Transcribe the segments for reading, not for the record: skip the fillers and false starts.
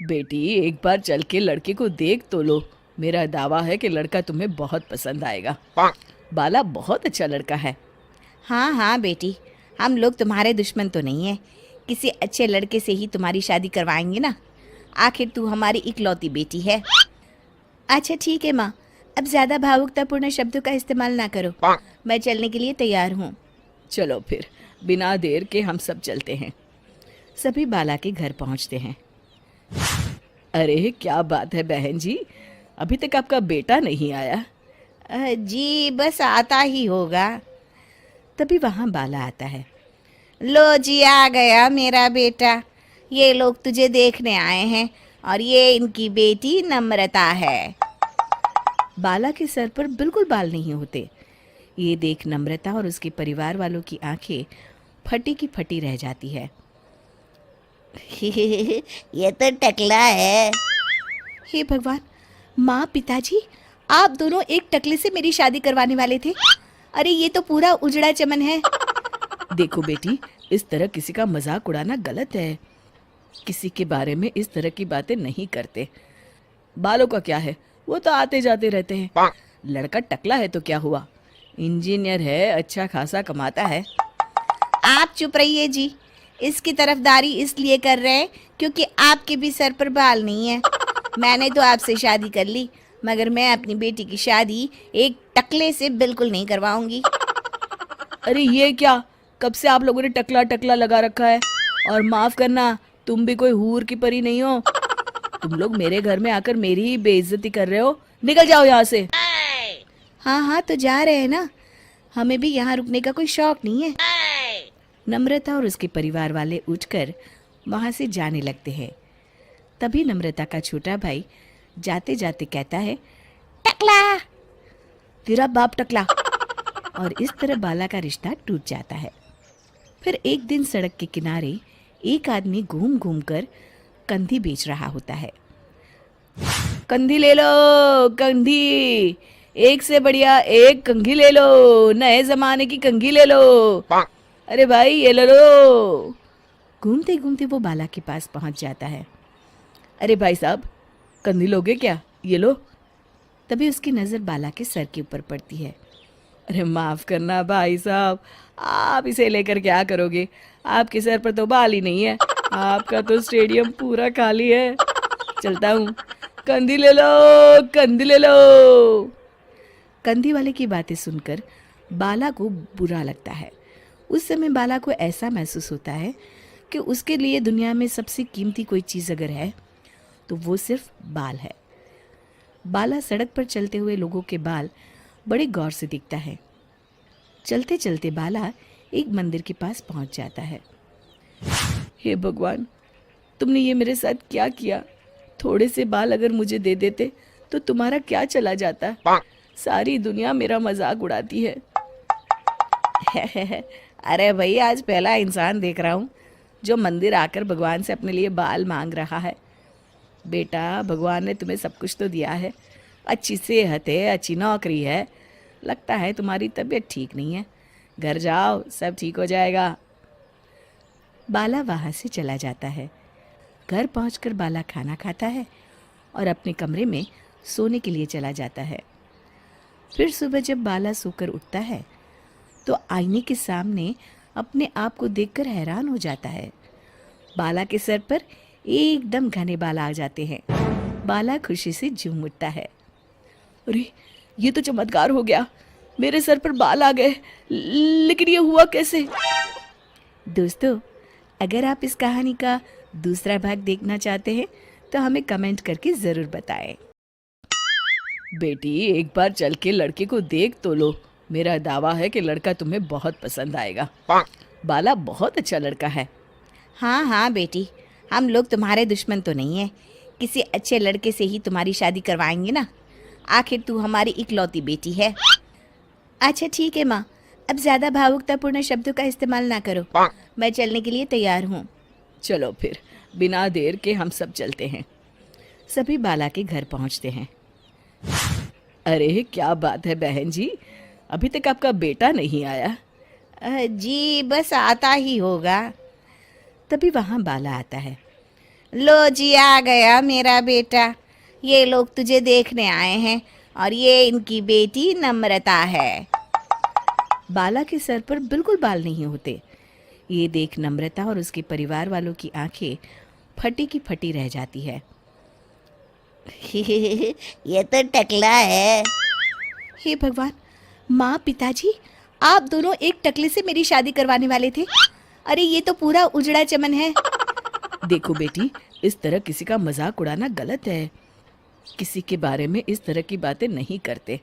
बेटी, एक बार चल के लड़के को देख तो लो। मेरा दावा है कि लड़का तुम्हें बहुत पसंद आएगा। बाला बहुत अच्छा लड़का है। हाँ हाँ बेटी, हम लोग तुम्हारे दुश्मन तो नहीं है। किसी अच्छे लड़के से ही तुम्हारी शादी करवाएंगे ना। आखिर तू हमारी इकलौती बेटी है। अच्छा ठीक है माँ, अब ज़्यादा भावुकतापूर्ण शब्दों का इस्तेमाल ना करो। मैं चलने के लिए तैयार हूँ। चलो फिर, बिना देर के हम सब चलते हैं। सभी बाला के घर पहुंचते हैं। अरे क्या बात है बहन जी, अभी तक आपका बेटा नहीं आया? जी बस आता ही होगा। तभी वहां बाला आता है। लो जी, आ गया मेरा बेटा। ये लोग तुझे देखने आए हैं और ये इनकी बेटी नम्रता है। बाला के सर पर बिल्कुल बाल नहीं होते। ये देख नम्रता और उसके परिवार वालों की आंखें फटी की फटी रह जाती है। ये तो टकला है। हे भगवान, माँ पिताजी, आप दोनों एक टकले से मेरी शादी करवाने वाले थे। अरे ये तो पूरा उजड़ा चमन है। देखो बेटी, इस तरह किसी का मजाक उड़ाना गलत है। किसी के बारे में इस तरह की बातें नहीं करते। बालों का क्या है, वो तो आते जाते रहते हैं। लड़का टकला है तो क्या हुआ, इंजीनियर है, अच्छा खासा कमाता है। आप चुप रहिए जी। इसकी तरफदारी इसलिए कर रहे हैं क्योंकि आपके भी सर पर बाल नहीं है। मैंने तो आपसे शादी कर ली, मगर मैं अपनी बेटी की शादी एक टकले से बिल्कुल नहीं करवाऊंगी। अरे ये क्या, कब से आप लोगों ने टकला टकला लगा रखा है? और माफ करना, तुम भी कोई हूर की परी नहीं हो। तुम लोग मेरे घर में आकर मेरी ही बेइज्जती कर रहे हो। निकल जाओ यहाँ से। हाँ हाँ तो जा रहे हैं ना, हमें भी यहाँ रुकने का कोई शौक नहीं है। नम्रता और उसके परिवार वाले उठकर वहां से जाने लगते हैं। तभी नम्रता का छोटा भाई जाते जाते कहता है, टकला। तेरा बाप टकला। और इस तरह बाला का रिश्ता टूट जाता है। फिर एक दिन सड़क के किनारे एक आदमी घूम घूम कर कंधी बेच रहा होता है। कंधी ले लो, कंधी, एक से बढ़िया एक कंघी ले लो, नए जमाने की कंघी ले लो। अरे भाई ये ले लो। घूमते घूमते वो बाला के पास पहुंच जाता है। अरे भाई साहब, कंधी लोगे क्या? ये लो। तभी उसकी नज़र बाला के सर के ऊपर पड़ती है। अरे माफ़ करना भाई साहब, आप इसे लेकर क्या करोगे? आपके सर पर तो बाल ही नहीं है। आपका तो स्टेडियम पूरा खाली है। चलता हूँ। कंधी ले लो, कंधी ले लो। कंधी वाले की बातें सुनकर बाला को बुरा लगता है। उस समय बाला को ऐसा महसूस होता है कि उसके लिए दुनिया में सबसे कीमती कोई चीज़ अगर है तो वो सिर्फ बाल है। बाला सड़क पर चलते हुए लोगों के बाल बड़े गौर से दिखता है। चलते चलते बाला एक मंदिर के पास पहुंच जाता है। हे भगवान, तुमने ये मेरे साथ क्या किया? थोड़े से बाल अगर मुझे दे देते तो तुम्हारा क्या चला जाता? सारी दुनिया मेरा मजाक उड़ाती है। अरे भाई, आज पहला इंसान देख रहा हूँ जो मंदिर आकर भगवान से अपने लिए बाल मांग रहा है। बेटा, भगवान ने तुम्हें सब कुछ तो दिया है। अच्छी सेहत है, अच्छी नौकरी है। लगता है तुम्हारी तबीयत ठीक नहीं है। घर जाओ, सब ठीक हो जाएगा। बाला वहाँ से चला जाता है। घर पहुंचकर बाला खाना खाता है और अपने कमरे में सोने के लिए चला जाता है। फिर सुबह जब बाला सोकर उठता है तो आईने के सामने अपने आप को देखकर हैरान हो जाता है। बाला के सर पर एकदम घने बाल आ जाते हैं। बाला खुशी से झूम उठता है। अरे ये तो चमत्कार हो गया, मेरे सर पर बाल आ गए। लेकिन ये हुआ कैसे? दोस्तों, अगर आप इस कहानी का दूसरा भाग देखना चाहते हैं तो हमें कमेंट करके ज़रूर बताएं। बेटी, एक बार चल के लड़के को देख तो लो। मेरा दावा है कि लड़का तुम्हें बहुत पसंद आएगा। बाला बहुत अच्छा लड़का है। हाँ हाँ बेटी, हम लोग तुम्हारे दुश्मन तो नहीं है। किसी अच्छे लड़के से ही तुम्हारी शादी करवाएंगे ना। आखिर तू हमारी इकलौती बेटी है। अच्छा ठीक है माँ, अब ज़्यादा भावुकतापूर्ण शब्दों का इस्तेमाल ना करो। मैं चलने के लिए तैयार हूँ। चलो फिर, बिना देर के हम सब चलते हैं। सभी बाला के घर पहुंचते हैं। अरे क्या बात है बहन जी, अभी तक आपका बेटा नहीं आया? जी बस आता ही होगा। तभी वहां बाला आता है। लो जी, आ गया मेरा बेटा। ये लोग तुझे देखने आए हैं और ये इनकी बेटी नम्रता है। बाला के सर पर बिल्कुल बाल नहीं होते। ये देख नम्रता और उसके परिवार वालों की आंखें फटी की फटी रह जाती है। ये तो टकला है। हे भगवान, माँ पिताजी, आप दोनों एक टकले से मेरी शादी करवाने वाले थे। अरे ये तो पूरा उजड़ा चमन है। देखो बेटी, इस तरह किसी का मजाक उड़ाना गलत है। किसी के बारे में इस तरह की बातें नहीं करते।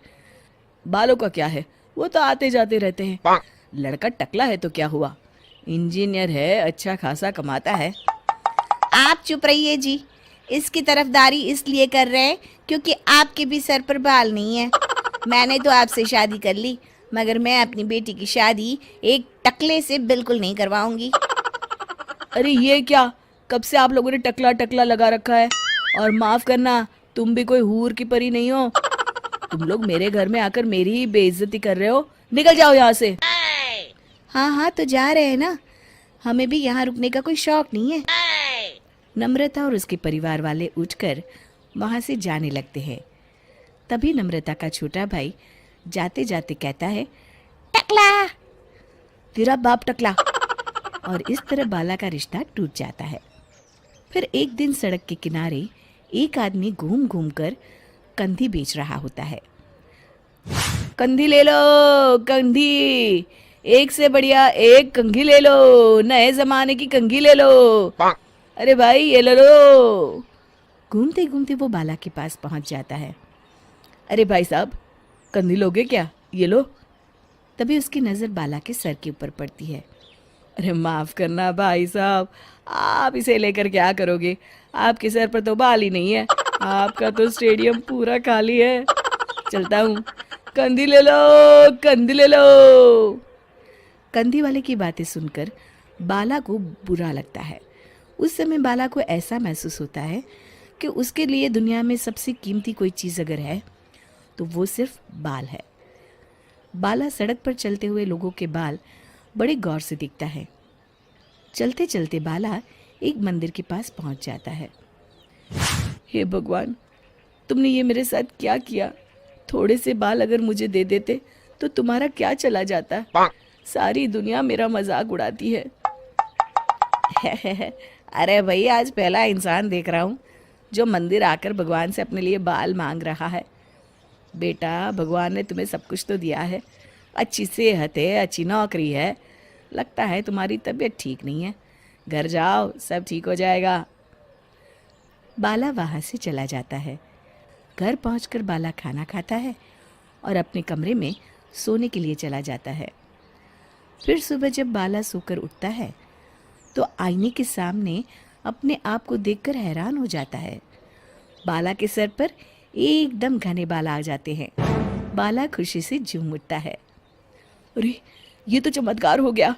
बालों का क्या है, वो तो आते जाते रहते हैं। लड़का टकला है तो क्या हुआ, इंजीनियर है, अच्छा खासा कमाता है। आप चुप रहिए जी। इसकी तरफदारी इसलिए कर रहे हैं क्योंकि आपके भी सर पर बाल नहीं है। मैंने तो आपसे शादी कर ली, मगर मैं अपनी बेटी की शादी एक टकले से बिल्कुल नहीं करवाऊंगी। अरे ये क्या, कब से आप लोगों ने टकला टकला लगा रखा है? और माफ करना, तुम भी कोई हूर की परी नहीं हो। तुम लोग मेरे घर में आकर मेरी ही बेइज्जती कर रहे हो। निकल जाओ यहाँ से। हाँ हाँ, तो जा रहे हैं ना, हमें भी यहाँ रुकने का कोई शौक नहीं है। नम्रता और उसके परिवार वाले उठकर वहां से जाने लगते हैं। तभी नम्रता का छोटा भाई जाते जाते कहता है, टकला। तेरा बाप टकला। और इस तरह बाला का रिश्ता टूट जाता है। फिर एक दिन सड़क के किनारे एक आदमी घूम घूम कर कंधी बेच रहा होता है। कंधी ले लो, कंधी, एक से बढ़िया एक कंघी ले लो, नए जमाने की कंघी ले लो। अरे भाई ये ले लो। घूमते घूमते वो बाला के पास पहुंच जाता है। अरे भाई साहब, कंधी लोगे क्या? ये लो। तभी उसकी नज़र बाला के सर के ऊपर पड़ती है। अरे माफ़ करना भाई साहब, आप इसे लेकर क्या करोगे? आपके सर पर तो बाल ही नहीं है, आपका तो स्टेडियम पूरा खाली है। चलता हूँ, कंधी ले लो, कंधी ले लो। कंधी वाले की बातें सुनकर बाला को बुरा लगता है। उस समय बाला को ऐसा महसूस होता है कि उसके लिए दुनिया में सबसे कीमती कोई चीज़ अगर है तो वो सिर्फ बाल है। बाला सड़क पर चलते हुए लोगों के बाल बड़े गौर से देखता है। चलते चलते बाला एक मंदिर के पास पहुंच जाता है। हे भगवान, तुमने ये मेरे साथ क्या किया? थोड़े से बाल अगर मुझे दे देते तो तुम्हारा क्या चला जाता? सारी दुनिया मेरा मजाक उड़ाती है। अरे भाई, आज पहला इंसान देख रहा हूँ जो मंदिर आकर भगवान से अपने लिए बाल मांग रहा है। बेटा, भगवान ने तुम्हें सब कुछ तो दिया है, अच्छी सेहत है, अच्छी नौकरी है। लगता है तुम्हारी तबीयत ठीक नहीं है। घर जाओ, सब ठीक हो जाएगा। बाला वहाँ से चला जाता है। घर पहुंचकर बाला खाना खाता है और अपने कमरे में सोने के लिए चला जाता है। फिर सुबह जब बाला सोकर उठता है तो आईने के सामने अपने आप को देखकर हैरान हो जाता है। बाला के सर पर एकदम घने बाल आ जाते हैं। बाला खुशी से झूम उठता है। अरे ये तो चमत्कार हो गया,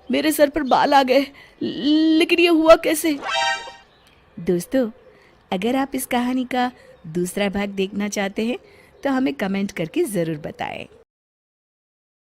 मेरे सर पर बाल आ गए। लेकिन ये हुआ कैसे? दोस्तों, अगर आप इस कहानी का दूसरा भाग देखना चाहते हैं तो हमें कमेंट करके ज़रूर बताएं।